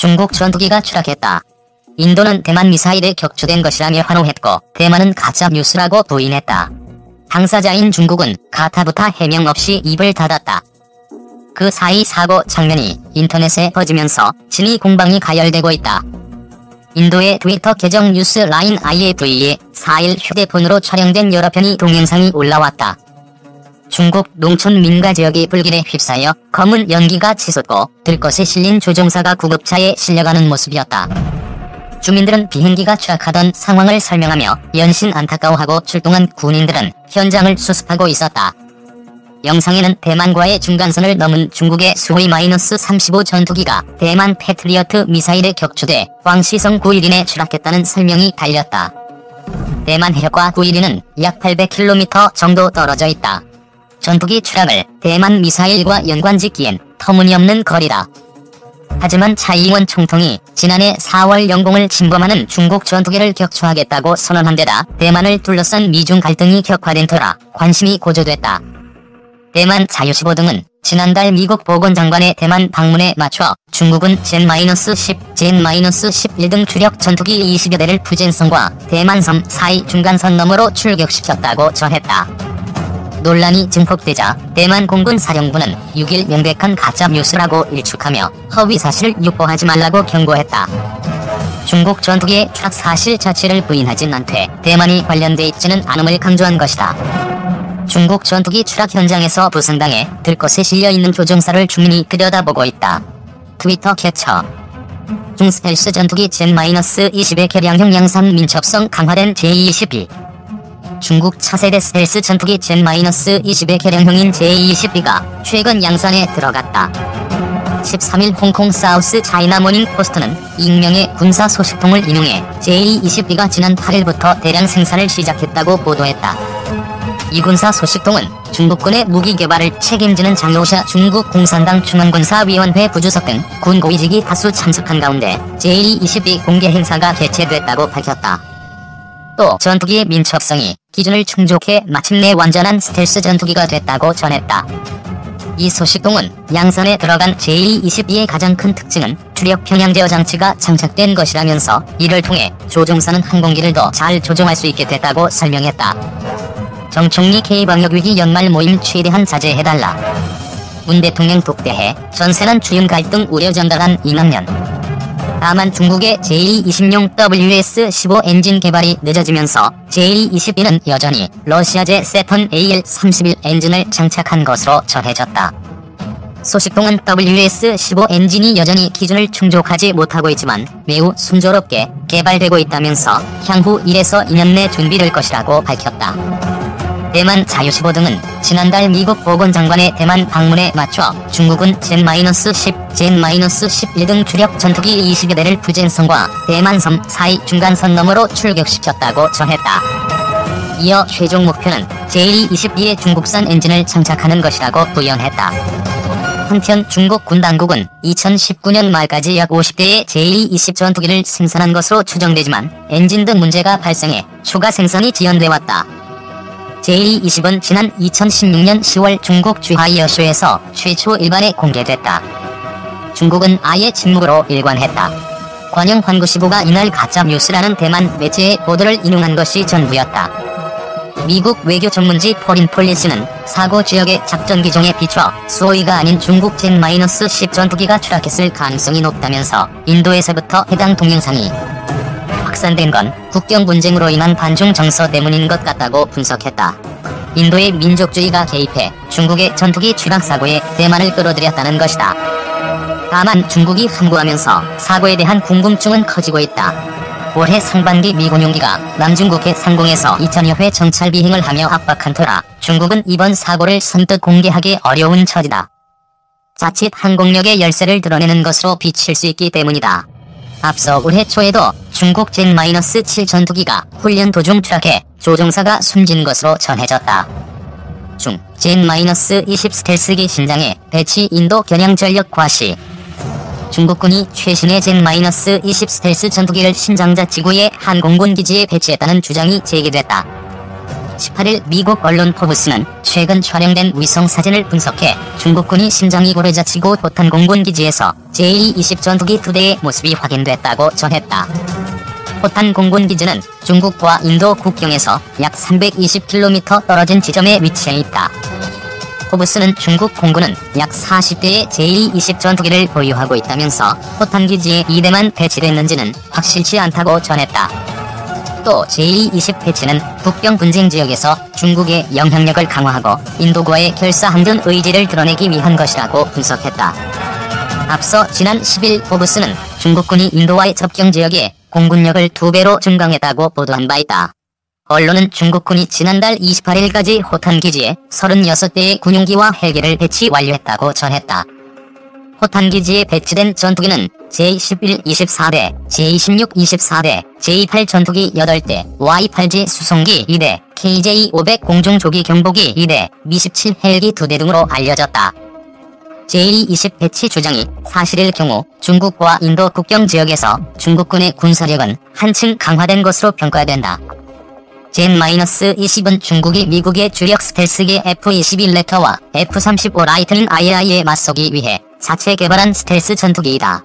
중국 전투기가 추락했다. 인도는 대만 미사일에 격추된 것이라며 환호했고 대만은 가짜뉴스라고 부인했다. 당사자인 중국은 가타부타 해명 없이 입을 닫았다. 그 사이 사고 장면이 인터넷에 퍼지면서 진위 공방이 가열되고 있다. 인도의 트위터 계정 뉴스라인 IFE에 4일 휴대폰으로 촬영된 여러 편의 동영상이 올라왔다. 중국 농촌 민가 지역이 불길에 휩싸여 검은 연기가 치솟고 들것에 실린 조종사가 구급차에 실려가는 모습이었다. 주민들은 비행기가 추락하던 상황을 설명하며 연신 안타까워하고 출동한 군인들은 현장을 수습하고 있었다. 영상에는 대만과의 중간선을 넘은 중국의 수호이-35 전투기가 대만 패트리어트 미사일에 격추돼 광시성 912에 추락했다는 설명이 달렸다. 대만 해역과 912는 약 800km 정도 떨어져 있다. 전투기 추락을 대만 미사일과 연관짓기엔 터무니없는 거리다. 하지만 차이잉원 총통이 지난해 4월 영공을 침범하는 중국 전투기를 격추하겠다고 선언한 데다 대만을 둘러싼 미중 갈등이 격화된 터라 관심이 고조됐다. 대만 자유시보 등은 지난달 미국 보건장관의 대만 방문에 맞춰 중국은 젠-10, 젠-11 등 주력 전투기 20여 대를 푸젠성과 대만섬 사이 중간선 너머로 출격시켰다고 전했다. 논란이 증폭되자 대만 공군 사령부는 6일 명백한 가짜뉴스라고 일축하며 허위사실을 유포하지 말라고 경고했다. 중국 전투기의 추락 사실 자체를 부인하진 않되 대만이 관련돼 있지는 않음을 강조한 것이다. 중국 전투기 추락 현장에서 부상당해 들것에 실려있는 조종사를 주민이 들여다보고 있다. 트위터 캡처. 중스텔스 전투기 젠-20의 개량형 양산 민첩성 강화된 제-22. 중국 차세대 스텔스 전투기 젠-20의 개량형인 제-22가 최근 양산에 들어갔다. 13일 홍콩 사우스 차이나 모닝 포스트는 익명의 군사 소식통을 인용해 제-22가 지난 8일부터 대량 생산을 시작했다고 보도했다. 이 군사 소식통은 중국군의 무기 개발을 책임지는 장요샤 중국 공산당 중앙군사위원회 부주석 등 군 고위직이 다수 참석한 가운데 제-22 공개 행사가 개최됐다고 밝혔다. 또 전투기의 민첩성이 기준을 충족해 마침내 완전한 스텔스 전투기가 됐다고 전했다. 이 소식통은 양산에 들어간 제-22의 가장 큰 특징은 추력 평양 제어 장치가 장착된 것이라면서 이를 통해 조종사는 항공기를 더 잘 조종할 수 있게 됐다고 설명했다. 정총리 K방역위기 연말 모임 최대한 자제해달라. 문 대통령 독대해 전세난 추윤 갈등 우려 전달한 이낙연. 다만 중국의 제-20용 WS-15 엔진 개발이 늦어지면서 제-22는 여전히 러시아제 세턴 AL-31 엔진을 장착한 것으로 전해졌다. 소식통은 WS-15 엔진이 여전히 기준을 충족하지 못하고 있지만 매우 순조롭게 개발되고 있다면서 향후 1에서 2년 내 준비될 것이라고 밝혔다. 대만 자유시보 등은 지난달 미국 보건장관의 대만 방문에 맞춰 중국은 젠-10, 젠-11 등 주력 전투기 20여 대를 푸젠성과 대만섬 사이 중간선 너머로 출격시켰다고 전했다. 이어 최종 목표는 제-22의 중국산 엔진을 장착하는 것이라고 부연했다. 한편 중국 군 당국은 2019년 말까지 약 50대의 제-20 전투기를 생산한 것으로 추정되지만 엔진 등 문제가 발생해 추가 생산이 지연돼 왔다. 제-20은 지난 2016년 10월 중국 주하이어쇼에서 최초 일반에 공개됐다. 중국은 아예 침묵으로 일관했다. 관영 환구시보가 이날 가짜뉴스라는 대만 매체의 보도를 인용한 것이 전부였다. 미국 외교 전문지 포린폴리스는 사고 지역의 작전 기종에 비춰 수호이가 아닌 중국 젠-10 전투기가 추락했을 가능성이 높다면서 인도에서부터 해당 동영상이 확산된 건 국경 분쟁으로 인한 반중 정서 때문인 것 같다고 분석했다. 인도의 민족주의가 개입해 중국의 전투기 추락 사고에 대만을 끌어들였다는 것이다. 다만 중국이 항구하면서 사고에 대한 궁금증은 커지고 있다. 올해 상반기 미군용기가 남중국해 상공에서 2000여 회 정찰 비행을 하며 압박한 터라 중국은 이번 사고를 선뜻 공개하기 어려운 처지다. 자칫 항공력의 열세를 드러내는 것으로 비칠 수 있기 때문이다. 앞서 올해 초에도 중국 젠-7 전투기가 훈련 도중 추락해 조종사가 숨진 것으로 전해졌다. 중 젠-20 스텔스기 신장에 배치 인도 겨냥전력 과시. 중국군이 최신의 젠-20 스텔스 전투기를 신장자 지구의 항공군 기지에 배치했다는 주장이 제기됐다. 18일 미국 언론 포브스는 최근 촬영된 위성사진을 분석해 중국군이 심장이 고래자치고 포탄 공군기지에서 제-20 전투기 2대의 모습이 확인됐다고 전했다. 포탄 공군기지는 중국과 인도 국경에서 약 320km 떨어진 지점에 위치해 있다. 포브스는 중국 공군은 약 40대의 제-20 전투기를 보유하고 있다면서 포탄기지에 2대만 배치됐는지는 확실치 않다고 전했다. 또 제-20 배치는 북경 분쟁 지역에서 중국의 영향력을 강화하고 인도과의 결사한 등 의지를 드러내기 위한 것이라고 분석했다. 앞서 지난 10일 포브스는 중국군이 인도와의 접경 지역에 공군력을 2배로 증강했다고 보도한 바 있다. 언론은 중국군이 지난달 28일까지 호탄기지에 36대의 군용기와 헬기를 배치 완료했다고 전했다. 호탄기지에 배치된 전투기는 제-11 24대, 제-26 24대, 제-28 전투기 8대, Y-8G 수송기 2대, KJ-500 공중조기 경보기 2대, Mi-17 헬기 2대 등으로 알려졌다. 제-20 배치 주장이 사실일 경우 중국과 인도 국경 지역에서 중국군의 군사력은 한층 강화된 것으로 평가된다. 제-20은 중국이 미국의 주력 스텔스기 F-21 랩터와 F-35 라이트닝 IAI에 맞서기 위해 자체 개발한 스텔스 전투기이다.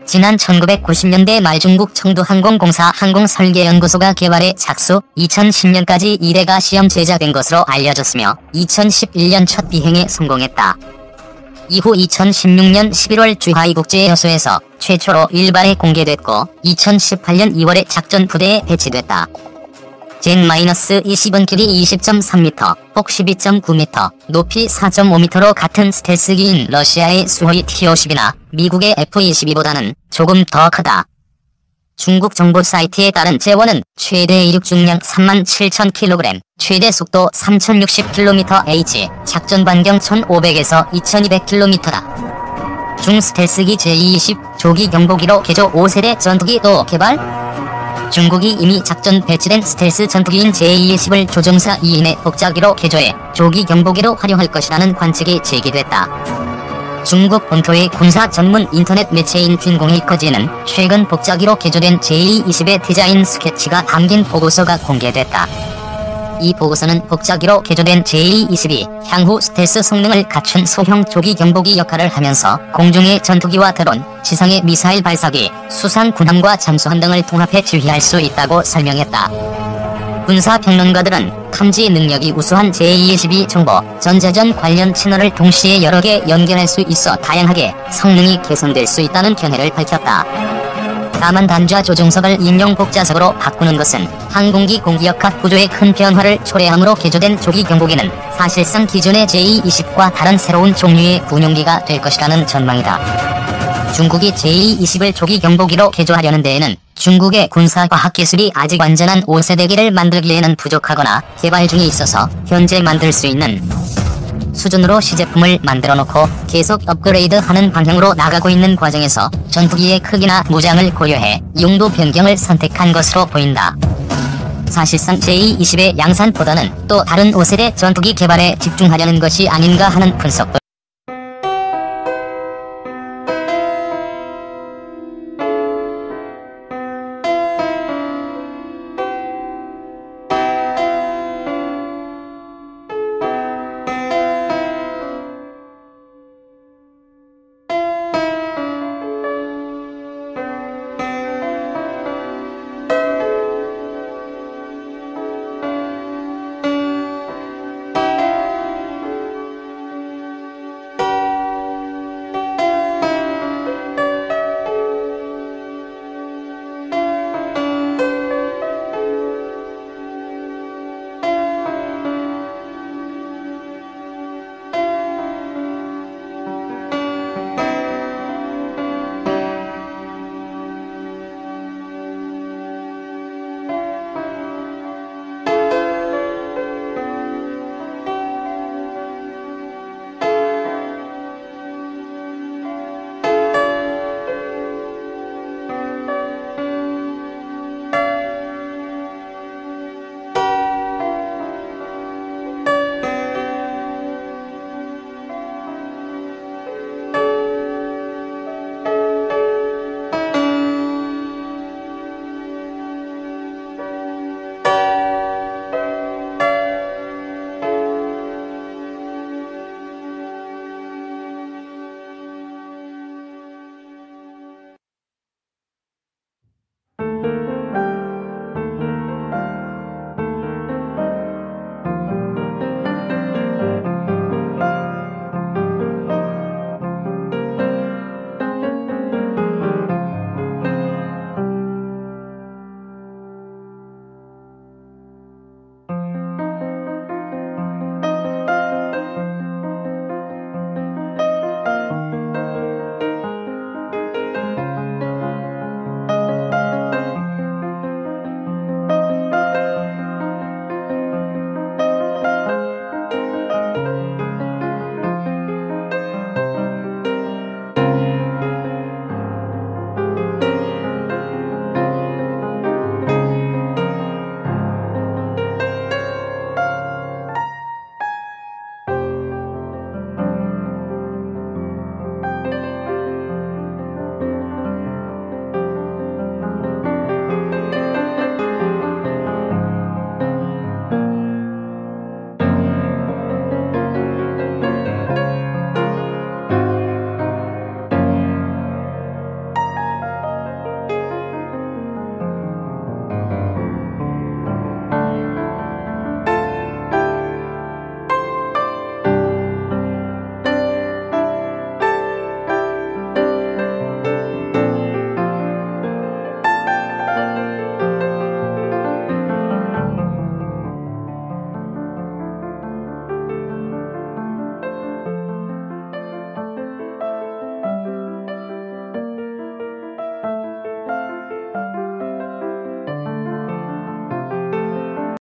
지난 1990년대 말 중국 청두항공공사 항공설계연구소가 개발해 착수, 2010년까지 2대가 시험 제작된 것으로 알려졌으며 2011년 첫 비행에 성공했다. 이후 2016년 11월 주하이국제여수에서 최초로 일발에 공개됐고 2018년 2월에 작전 부대에 배치됐다. 제-20은 길이 20.3m, 폭 12.9m, 높이 4.5m로 같은 스텔스기인 러시아의 수호이 T-50이나 미국의 F-22보다는 조금 더 크다. 중국 정보 사이트에 따른 재원은 최대 이륙 중량 37,000kg, 최대 속도 3060km/h, 작전 반경 1500에서 2200km다. 중스텔스기 제-20 조기 경보기로 개조 5세대 전투기 또 개발? 중국이 이미 작전 배치된 스텔스 전투기인 제-20을 조종사 2인의 복자기로 개조해 조기 경보기로 활용할 것이라는 관측이 제기됐다. 중국 본토의 군사 전문 인터넷 매체인 쥔공이커지는 최근 복자기로 개조된 제-20의 디자인 스케치가 담긴 보고서가 공개됐다. 이 보고서는 복자기로 개조된 제-20이 향후 스텔스 성능을 갖춘 소형 조기 경보기 역할을 하면서 공중의 전투기와 드론, 지상의 미사일 발사기, 수상 군함과 잠수함 등을 통합해 지휘할 수 있다고 설명했다. 군사평론가들은 탐지 능력이 우수한 제-20이 정보, 전자전 관련 채널을 동시에 여러 개 연결할 수 있어 다양하게 성능이 개선될 수 있다는 견해를 밝혔다. 다만 단좌 조종석을 인용 복자석으로 바꾸는 것은 항공기 공기역학 구조에 큰 변화를 초래하므로 개조된 조기 경보기는 사실상 기존의 제-20과 다른 새로운 종류의 군용기가 될 것이라는 전망이다. 중국이 제-20을 조기 경보기로 개조하려는 데에는 중국의 군사과학기술이 아직 완전한 5세대기를 만들기에는 부족하거나 개발 중에 있어서 현재 만들 수 있는 수준으로 시제품을 만들어 놓고 계속 업그레이드하는 방향으로 나가고 있는 과정에서 전투기의 크기나 무장을 고려해 용도 변경을 선택한 것으로 보인다. 사실상 제-20의 양산보다는 또 다른 5세대 전투기 개발에 집중하려는 것이 아닌가 하는 분석도